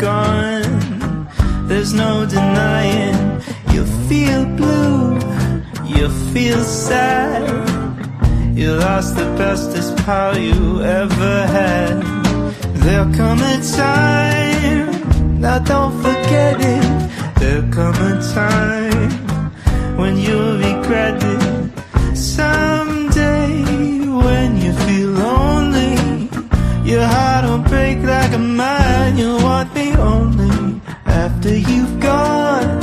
gone, there's no denying. You feel blue, you feel sad. You lost the bestest pal you ever had. There'll come a time, now don't forget it. There'll come a time when you'll regret it. Someday when you feel lonely, your heart will break like a mine. You'll want me only after you've gone,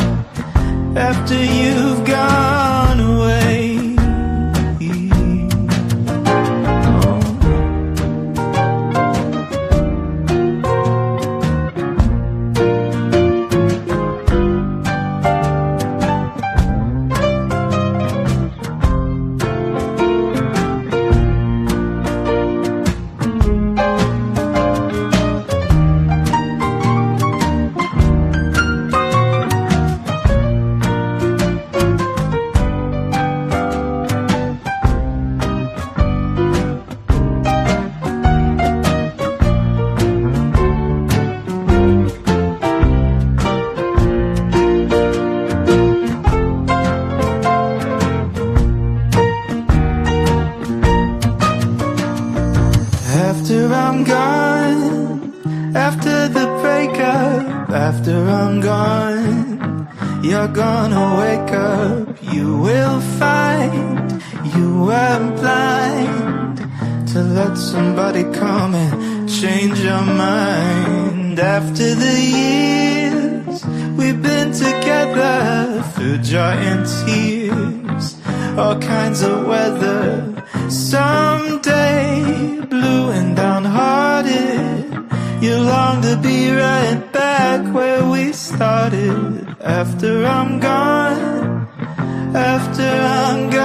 after you've gone away. After I'm gone, after the breakup, after I'm gone, you're gonna wake up. You will find you were blind to let somebody come and change your mind. After the years we've been together, through joy and tears, all kinds of weather. Someday, blue and downhearted, you long to be right back where we started. After I'm gone, after I'm gone.